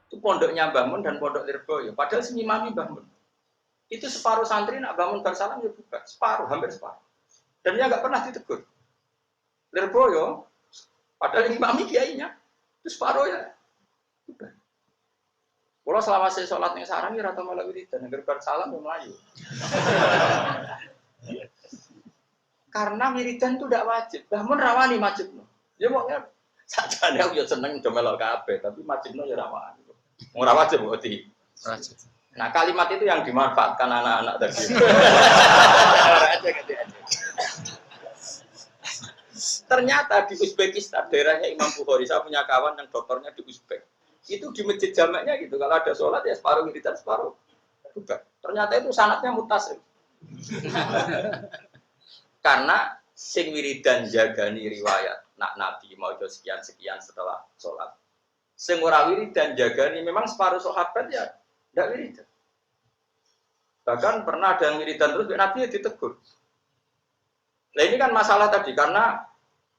Itu pondoknya Mbah Mun dan pondok Lirboyo. Padahal sing imami Mbah Mun. Itu separuh santri nak bangun bersalam ya bukan, separuh, hampir separuh. Dan dia nggak pernah ditegur. Lirboyo, padahal imami kiainya, itu separuh ya. Bukan. Kalau selama saya sholat yang sarang ya rata malah wiridan, agar bersalam ya melayu. Karena wiridan itu tidak wajib. Bangun rawani wajib. Ya makanya sajane aku ya seneng do melok kabeh, tapi wajibno ya rawani. Ora wajib kok di. Wajib. Nah kalimat itu yang dimanfaatkan anak-anak tadi. Ternyata di Uzbekistan, daerahnya Imam Bukhari, saya punya kawan yang dokternya di Uzbek. Itu di masjid jamaknya gitu, kalau ada sholat ya separuh wiridan, separuh bukan. Ternyata itu sanadnya mutasil. Karena sing wiridan jagani riwayat, nak Nabi mau sekian-sekian setelah sholat. Sing ora wiridan jagani memang separuh sahabat ya tidak wiridan. Bahkan pernah ada yang wiridan terus Nabi ya ditegur. Nah ini kan masalah tadi karena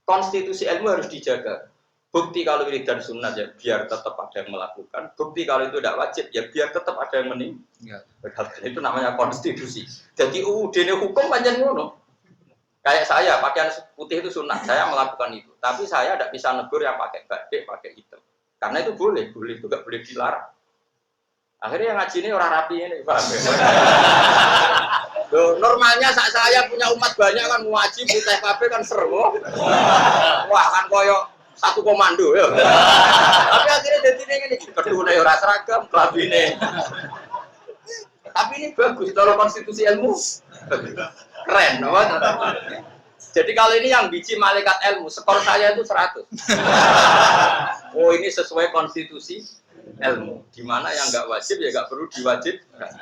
konstitusi ilmu harus dijaga. Bukti kalau wiridan sunat ya biar tetap ada yang melakukan. Bukti kalau itu tidak wajib ya biar tetap ada yang meninggal. Itu namanya konstitusi. Jadi UUD-ne hukum panjang ngono. Kayak saya pakaian putih itu sunat, saya melakukan itu. Tapi saya tidak bisa negur yang pakai batik, pakai hitam. Karena itu boleh itu nggak boleh dilarang. Akhirnya yang ngaji ini orang rapi ini, paham ya? Loh, normalnya saat saya punya umat banyak kan ngaji putih kabeh kan seru. Wah kan koyo satu komando ya. Tapi akhirnya jadi ini kedune ora seragam, klambine. Tapi ini bagus kalau konstitusi ilmu. Keren, no? Jadi kalau ini yang biji malaikat ilmu, skor saya itu 100. Oh ini sesuai konstitusi ilmu. Dimana yang nggak wajib ya nggak perlu diwajibkan.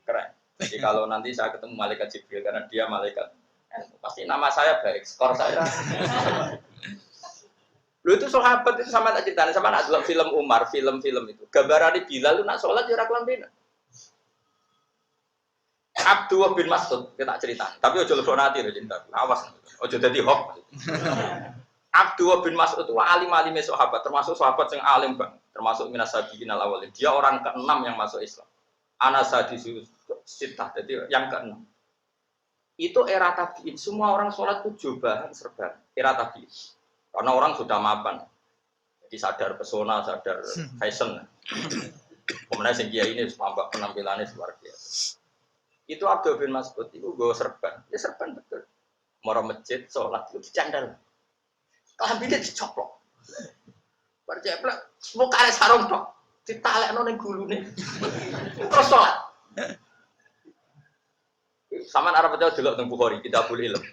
Keren. Jadi kalau nanti saya ketemu malaikat Jibril karena dia malaikat ilmu, pasti nama saya baik, skor saya. Lu itu sahabat itu sama tak ceritanya sama nak dalam film Umar, film-film itu. Gambaran di Bilal lu nak sholat ya ora kelambenan. Abdullah bin Mas'ud kita cerita, tapi ojo lebok nanti lo cinta, awas, ojo jadi hoax. Abdullah bin Mas'ud itu alim-alimnya sahabat, termasuk sahabat yang alim bang, termasuk minas sabiqin al-awwalin. Dia orang ke-6 yang masuk Islam. Anasadisu sitah, jadi yang ke-6. Itu era tabi'in, semua orang sholat itu jubahan serban, era tabi'in. Karena orang sudah mapan, jadi sadar pesona, sadar fashion. Kemudian sing kiai ini tambah penampilannya luar biasa. Itu Abdul bin Mas'ud itu gue serban, ya serban betul. Mau masjid, sholat itu dicandal, kelambinnya dicoplok, berjeplak, mau kare sarung dok, ditalek nong gulu nih, terus sholat. Sama Arab aja dulu tentang Bukhari, kita boleh ilmu.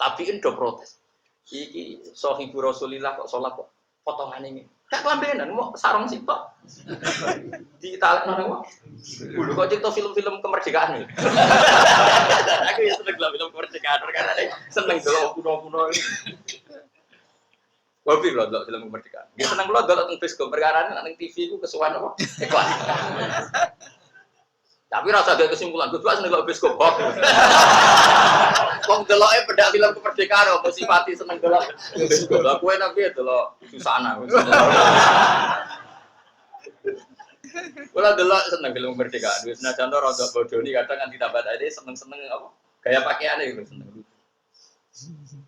Tapi ini do protes. Iki sohibu Rasulillah kok sholat kok potongan ini. Kayak kelambenan, mau sarung sitok. Ditalek nong dulu kok cerita film-film kemerdekaan nih. Aku ya seneng film kemerdekaan karena seneng dulu kuno-kuno ini. Hobi loh film kemerdekaan. Dia seneng loh dulu tentang bioskop perkara nang TV ku kesuwan apa? Iklan. Tapi rasa ada kesimpulan kedua seneng dulu bioskop. Wong deloke pedak film kemerdekaan apa sifati seneng delok bioskop. Lah kowe tapi ya delok susana. Kula delok seneng film kemerdekaan. Wis senajan to rada bodoni kadang nganti tambah tadi seneng-seneng apa? Gaya pakaiane iku seneng.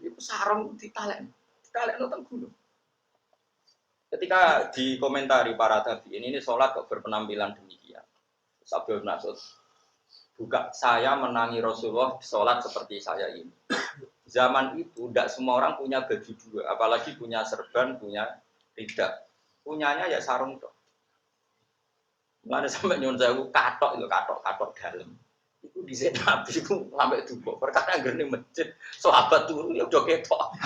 Iku sarung ditalek nonton gunung. Ketika dikomentari para tabi'in ini sholat kok berpenampilan demikian. Abdul Mas'ud buka saya menangi Rasulullah sholat seperti saya ini. Zaman itu tidak semua orang punya baju dua, apalagi punya serban, punya rida. Punyanya ya sarung tok. Mulane sampai nyuwun sewu katok dalam. Iku dhisik Nabi iku sampai dubuk. Perkara nggone masjid, sahabat turu ya udah ketok.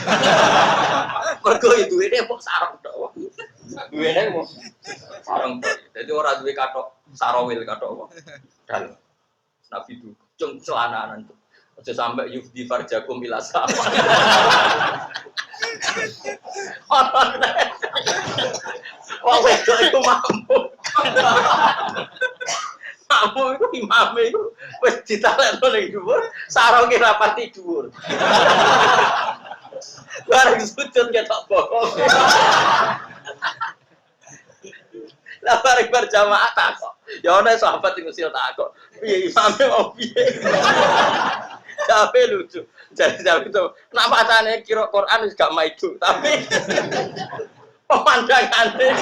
Mergo duwene kok sarung tok. Duwene kok sarung tok. Dadi ora duwe katok sarawil katok apa. Dalam. Nabi itu cung celananan itu. Aja sampai yufdi farjakum ila sama. Wong wedok iku mampu. Mampu iku imame iku wis ditalekno ning dhuwur, sarunge rapati dhuwur. Bareng sujud ketok bokong. Lah bareng berjamaah takok. Ya ana sahabat sing usil takok. Piye imame mau piye? Tapi lucu. Jadi itu kenapa macane kira Quran wis gak maido, tapi pemandangannya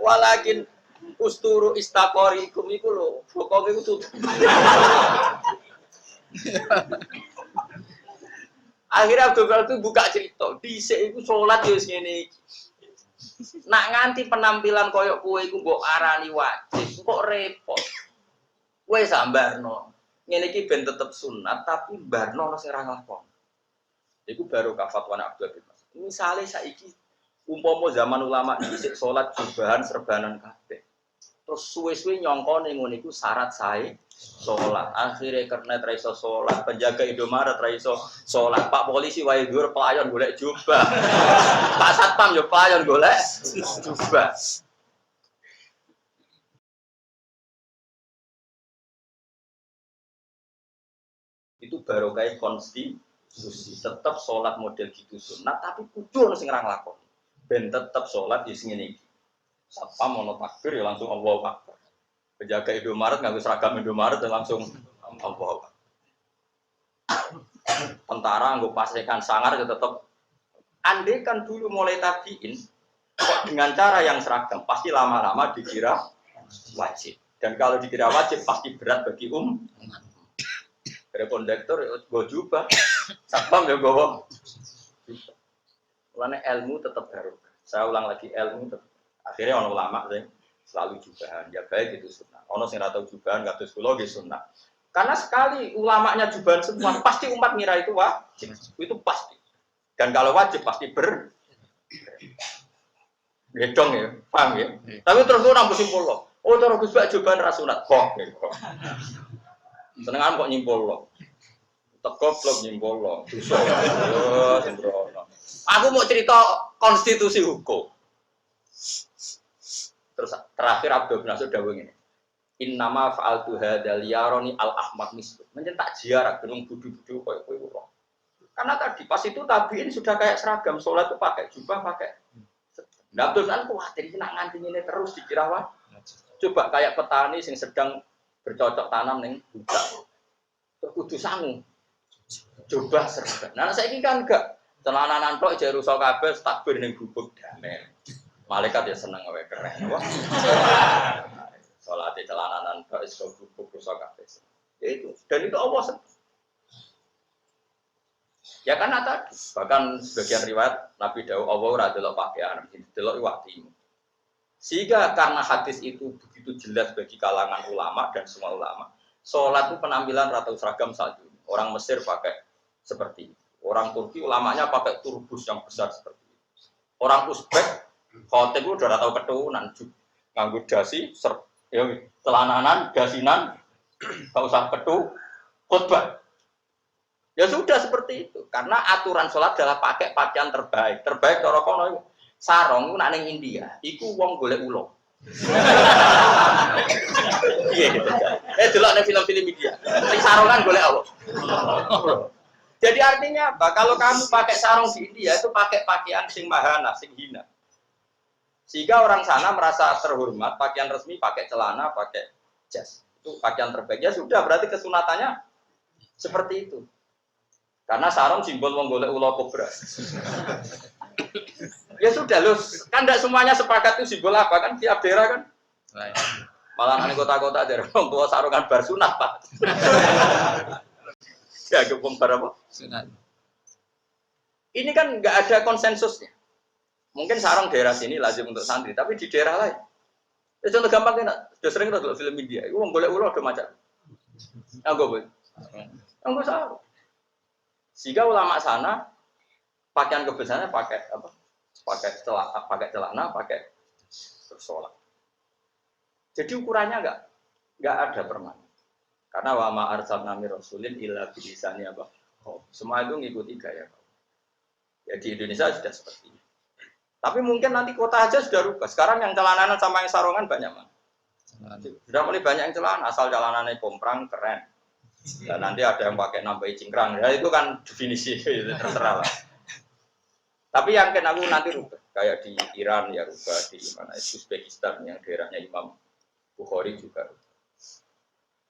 walakin usturu istaqori ikum iku lho pokoke iku tutup. Akhirnya Abdul Qadir itu buka cerita dhisik iku salat ya wis ngene iki. Nak nganti penampilan koyok kowe iku mbok arani wajib kok repot. Kowe sambarno. Ngene iki ben tetep sunat tapi barno ana sing ora nglakon. Iku baru fatwa Abdul Qadir. Misale saiki umpama zaman ulama dhisik salat jubahan serbanan kabeh. Terus suwe-suwe nyongkone ngono iku syarat sae salat. Akhire kernet ra iso salat, penjaga Indomaret ra iso salat, Pak polisi wae dhuwur pelayan golek jubah. Pak Satpam yo pelayan golek jubah. Itu baru kayak konstitusi. Tetap sholat model gitu sunat, tapi kudu sing ra nglakoni. Ben tetap sholat di sini iki. Satpam ono takbir ya langsung Allahu Akbar. Penjaga Indomaret nganggo seragam Indomaret dan langsung Allahu Akbar. Tentara nggo pasekan sangar ya tetap. Andai kan dulu mulai tabiin kok dengan cara yang seragam pasti lama-lama dikira wajib. Dan kalau dikira wajib pasti berat bagi kondektor gue jubah, satpam ya gue. Mulanya ilmu tetap baru. Saya ulang lagi ilmu tetap. Akhirnya orang ulama sih selalu jubahan. Ya baik itu sunnah. Orang sing ratau jubahan nggak terus kulo gitu sunnah. Karena sekali ulamanya jubahan semua, pasti umat ngira itu wajib. Itu pasti. Dan kalau wajib pasti gedong ya, paham ya. Tapi terus gue nambah simpul loh. Oh terus gue jubahan rasunat kok. Senengan kok nyimpul loh. Tegoblok nyimpul loh. Aku mau cerita konstitusi hukum. Terus terakhir Abdul bin Nasir dawuh ngene. Innama fa'altu hadzal yaroni al-ahmad mislu. Mencetak ziarah gunung budu-budu koyo kowe. Karena tadi pas itu tabiin sudah kayak seragam salat itu pakai jubah pakai. Nah, Abdul kan kuwatir iki nak nganti ngene terus dikira wah. Coba kayak petani sing sedang bercocok tanam ning hutan. Terus kudu sangu. Coba serba. Nah saiki kan enggak celananan tok jare rusak kabeh takbir ning gubuk damai. Malaikat ya seneng wae keren. Wah. Salate celananan tok wis gubuk rusak kabeh. Ya itu. Dan itu Allah ya kan tadi bahkan sebagian riwayat Nabi Daud Allah ora delok pakaian, delok watimu. Sehingga karena hadis itu begitu jelas bagi kalangan ulama dan semua ulama. Sholat itu penampilan rata seragam saat ini. Orang Mesir pakai seperti itu. Orang Turki ulamanya pakai turbus yang besar seperti itu. Orang Uzbek, khotib itu udah tahu keturunan. Nganggur dasi, ya, celananan, dasinan, gak usah ketu, khutbah. Ya sudah seperti itu. Karena aturan sholat adalah pakai pakaian terbaik. Terbaik cara kono sarong itu nang India. Iku wong golek ulo. Iya gitu. Delok ning film-film India. Sing sarongan golek apa? Jadi artinya apa? Kalau kamu pakai sarung di India itu pakai pakaian sing mahana, sing hina. Sehingga orang sana merasa terhormat, pakaian resmi pakai celana, pakai jas. Itu pakaian terbaik. Ya sudah, berarti kesunatannya seperti itu. Karena sarung simbol wong golek ula kobra. Ya sudah loh, kan tidak semuanya sepakat itu simbol apa kan tiap daerah kan. Malah ane kota-kota daerah wong tua sarungan bar sunat, Pak. Ya wong bar apa? Sunat. Ini kan nggak ada konsensusnya. Mungkin sarung daerah sini lazim untuk santri, tapi di daerah lain. Ya contoh gampang kan, sudah sering kita film India. Itu wong golek ula udah macam. Enggak boleh. Enggak sarung. Sehingga ulama sana pakaian kebesarannya pakai apa? Pakai celana, pakai sholat. Jadi ukurannya enggak ada permanen. Karena wa ma arsalna mir rasulin illa bilisani apa? Oh, semua itu ngikuti gaya. Ya di Indonesia sudah seperti itu. Tapi mungkin nanti kota aja sudah rubah. Sekarang yang celananan sama yang sarungan banyak mana? Sudah mulai banyak yang celana, asal celananya komprang keren. Dan nanti ada yang pakai nambahi cingkrang, ya itu kan definisi terserah lah. Tapi yang aku nanti rubah, Kayak di Iran ya rubah, di mana Uzbekistan yang daerahnya Imam Bukhari juga.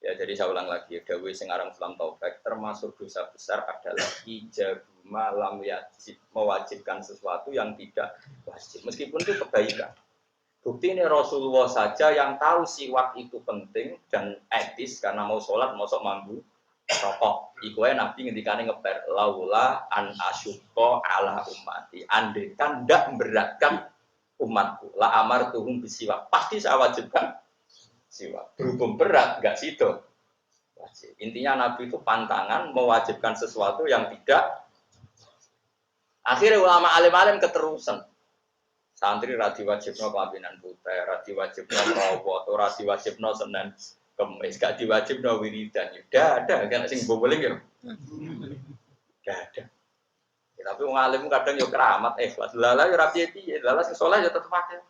Ya jadi saya ulang lagi, dawuh sing aran Islam Taufik termasuk dosa besar adalah ijabuma lam yajib, mewajibkan sesuatu yang tidak wajib meskipun itu kebaikan. Bukti ini Rasulullah saja yang tahu siwak itu penting dan etis karena mau sholat mau sok mambu rokok. Iku Nabi ngendikane ngeper laula an asyqa ala ummati. Andaikan ndak memberatkan umatku, la amartuhum bisiwak. Pasti saya wajibkan siwak. Berhubung berat enggak situ. Wajib. Intinya Nabi itu pantangan mewajibkan sesuatu yang tidak. Akhirnya ulama alim-alim keterusan. Santri radi wajibno kelambinan putih, radi wajibno rawat, radi wajibno Senin Kemis, gak diwajibno wiridan. Ya ada kan sing boboling ya. Gak ada. Ya, tapi wong alim kadang yo keramat ikhlas. Lala yo rapi piye, lala sing saleh yo tetep akeh.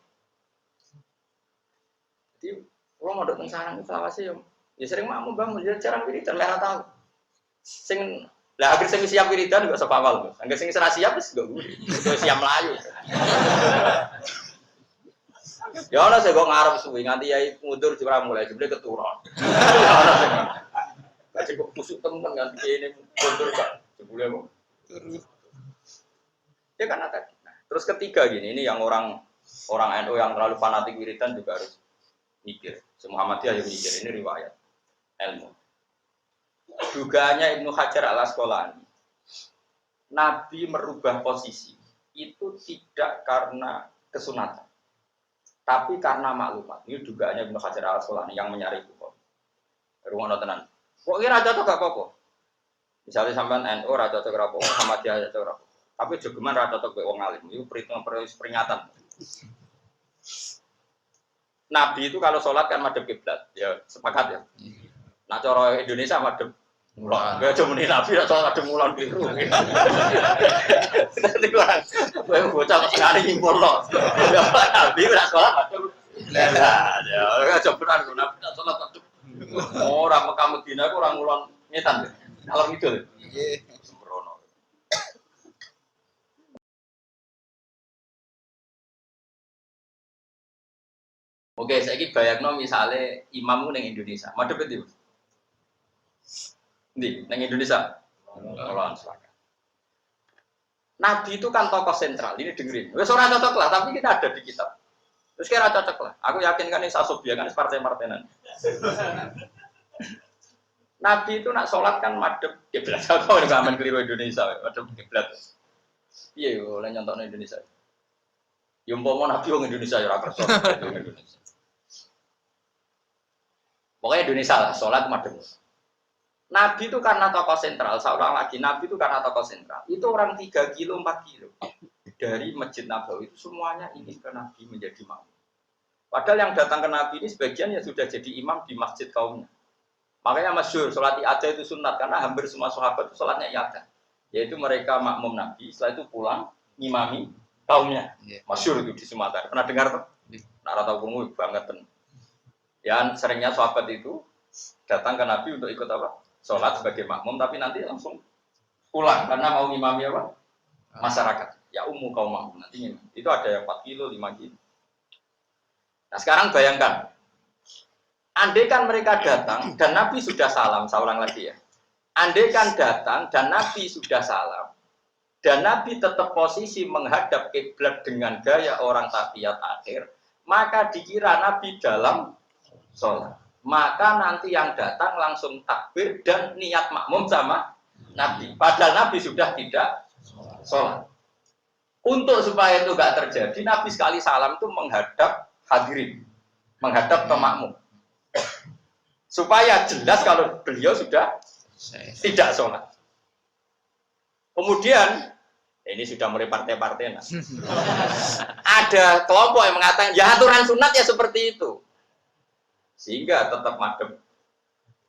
Jadi wong mondok teng sarang selawase yo ya sering makmum bangun ya jarang wiridan merah tahu. Sing lah akhir sing siap wiridan kok sapa awal. Angger sing ora siap wis gak wiri. Wis siap mlayu. Ya ana sing kok ngarep suwi nganti yai mundur ora mulai jebule keturun. Lagi kok kusuk temen nganti kene mundur Pak. Jebule kok. Ya kan ada. Nah, terus ketiga gini, ini yang orang NU yang terlalu fanatik wiridan juga harus mikir. Muhammadiyah yang mikir ini riwayat ilmu. Dugaannya Ibnu Hajar al-Asqalani, Nabi merubah posisi itu tidak karena kesunatan, tapi karena maklumat. Ini dugaannya Ibnu Hajar al-Asqalani yang menyari hukum. Rumah tenan. Kok kira cocok gak apa-apa? Misalnya sampean NU ra cocok ra apa-apa, Muhammadiyah cocok ra apa-apa. Tapi jogeman ra cocok mek wong alim. Itu peringatan. Nabi itu kalau sholat kan madhep kiblat, ya sepakat ya. Nah cara Indonesia madhep mulon. Enggak cuma Nabi nek sholat madhep mulon keliru. Nanti orang kowe bocah kok sekali nyimpulno. Nabi nek sholat madhep kiblat. Ya aja benar Nabi nek sholat madhep. Ora Mekah Madinah ku ora mulon ngetan. Kalau gitu. Nggih. Sembrono. Oke, saiki bayangno misale imam ning Indonesia, madhep ndi? Ndi, ning Indonesia? Mulon Selatan. Nabi itu kan tokoh sentral, ini dengerin. Wes ora cocok lah, tapi kita ada di kitab. Terus kira cocok lah. Aku yakin kan ini Sasobia kan partai-partainan. Nabi itu nak sholat kan madhep kiblat. Kok ora gamen keliru Indonesia, madhep kiblat. Piye yo oleh nyontokno Indonesia. Yo umpama Nabi wong Indonesia ya ora kersa Indonesia. Pokoknya Indonesia lah, sholat madhep. Nabi itu karena tokoh sentral, seorang lagi Nabi itu karena tokoh sentral. Itu orang 3 kilo, 4 kilo dari Masjid Nabawi itu semuanya ingin ke Nabi menjadi makmum. Padahal yang datang ke Nabi ini sebagian ya sudah jadi imam di masjid kaumnya. Makanya masyhur sholat iada itu sunat karena hampir semua sahabat itu sholatnya iada. Yaitu mereka makmum Nabi, setelah itu pulang ngimami kaumnya. Masyhur itu di Sumatera. Pernah dengar tuh? Nah, tahu kamu banget tuh. Yang seringnya sahabat itu datang ke Nabi untuk ikut apa? Sholat sebagai makmum, tapi nanti langsung pulang karena mau ngimami apa? Masyarakat. Ya kaum makmum nanti ngimami. Itu ada yang 4 kilo, 5 kilo. Nah sekarang bayangkan, andai kan mereka datang dan Nabi sudah salam, saya ulang lagi ya. Andai kan datang dan Nabi sudah salam, dan Nabi tetap posisi menghadap kiblat dengan gaya orang tahiyat akhir, maka dikira Nabi dalam sholat. Maka nanti yang datang langsung takbir dan niat makmum sama Nabi. Padahal Nabi sudah tidak sholat. Untuk supaya itu tidak terjadi, Nabi sekali salam itu menghadap hadirin, menghadap ke makmum. Supaya jelas kalau beliau sudah tidak sholat. Kemudian, ini sudah mulai partai-partai. Ada kelompok yang mengatakan, ya aturan sunat ya seperti itu. Sehingga tetap madhep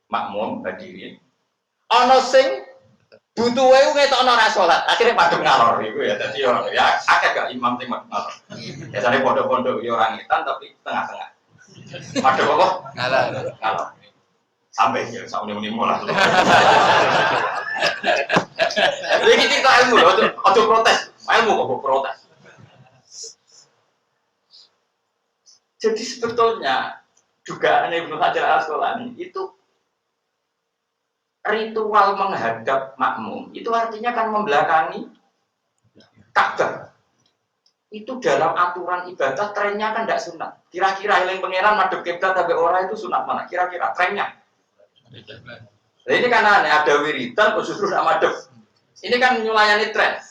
makmum hadirin. Ana sing butuhe ngetokno ora salat, akhire madhep ngalor iku ya. Dadi ya akeh gak imam sing madhep ngalor. Biasane pondok-pondok ya ora ngetan tapi tengah-tengah. Madhep apa? Ngalor. Sampai ya saune-une mola. Iki kita ilmu lho, aja protes. Ilmu kok protes. Jadi sebetulnya dugaan Ibnu Hajar Al-Asqalani itu ritual menghadap makmum itu artinya kan membelakangi Ka'bah. Itu dalam aturan ibadah trennya kan tidak sunat. Kira-kira eling pangeran madhep kiblat sampai ora itu sunat mana? Kira-kira trennya. Nah, ini kan aneh, ada wiridan justru tidak madhep. Ini kan nyulayani tren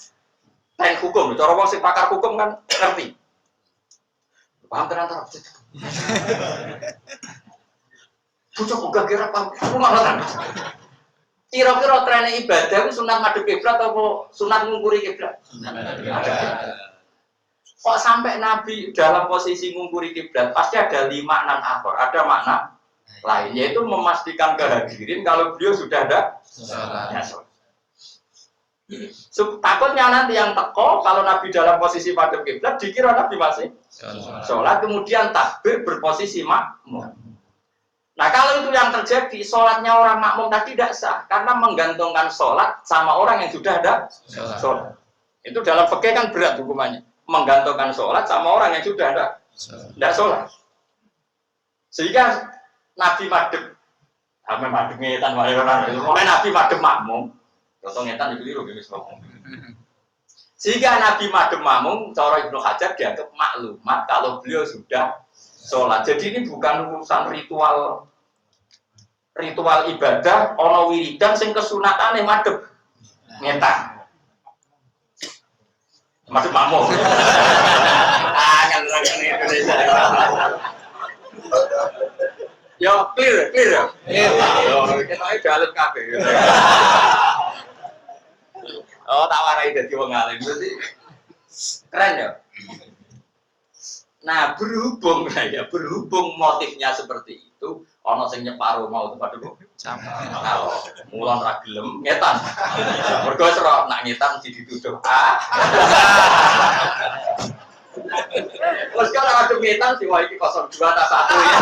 hukum. Cara wong sing pakar hukum kan ngerti. Paham tenan ta? Pucuk uga kira paham. Kira-kira tren ibadah itu sunat madhep kiblat atau sunat ngungkuri kiblat? Kok sampai Nabi dalam posisi ngungkuri kiblat pasti ada 5 makna akhir, ada makna lain yaitu memastikan kehadirin kalau beliau sudah ada sholat. Takutnya nanti yang teko kalau Nabi dalam posisi madhep kiblat dikira Nabi masih sholat kemudian takbir berposisi makmum. Nah kalau itu yang terjadi sholatnya orang makmum tadi tidak sah karena menggantungkan sholat sama orang yang sudah ada sholat. Itu dalam fikih kan berat hukumannya. Menggantungkan sholat sama orang yang sudah tidak sholat. Sehingga Nabi madhep, madhep ngetan Nabi madhep makmum, contoh ngetan dikeliru gitu. Sehingga Nabi madhep makmum, cara Ibnu Hajar dianggap maklumat kalau beliau sudah sholat. Jadi ini bukan urusan ritual ibadah, ono wiridan sing kesunatane madhep ngetan. Madhep makmum. Kan orang Indonesia. Yo clear ya. Yo kita dalet kabeh. Oh, tak warai dadi wong alim berarti keren ya. Nah, berhubung motifnya seperti itu, ono sing nyeparo mau tempat dulu. Kalau mulon ra gelem ngetan. Mergo serok nak ngetan mesti dituduh. Terus kalau ada ngetan sih wah iki 02 tak 1 ya.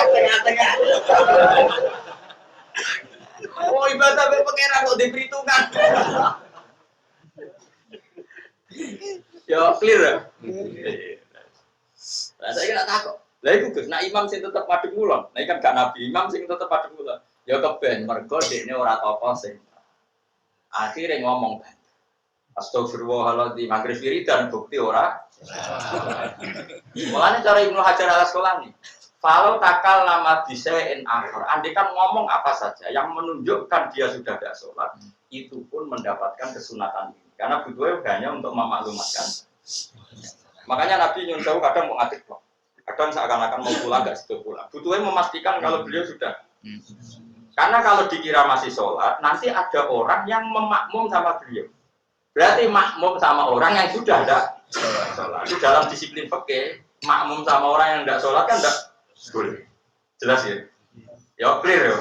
Tengah-tengah. Oh, ibadah berpengeran kok diperhitungkan. Ya clear ya. Nah, saya kira takut. Lah iku Gus, nek imam sing tetep madhep ngulon, nek kan gak nabi, imam sing tetep madhep ngulon. Ya keben mergo dekne ora tokoh sing. Akhire ngomong astagfirullahaladzim, maghrib wiridan bukti ora. Mulane cara Ibnu Hajar Al-Asqalani, kalau takal nama bisain akhir, andai kan ngomong apa saja yang menunjukkan dia sudah tidak sholat, itu pun mendapatkan kesunatan ini. Karena butuhnya hanya untuk memaklumatkan. Makanya Nabi nyuruh kadang mau ngatik kok. Kadang seakan-akan mau pulang, nggak sudah pulang. Butuhnya memastikan kalau beliau sudah. Karena kalau dikira masih sholat, nanti ada orang yang memakmum sama beliau. Berarti makmum sama orang yang sudah ada sholat. Itu dalam disiplin fikih, makmum sama orang yang tidak sholat kan tidak boleh. Jelas ya? Ya clear ya?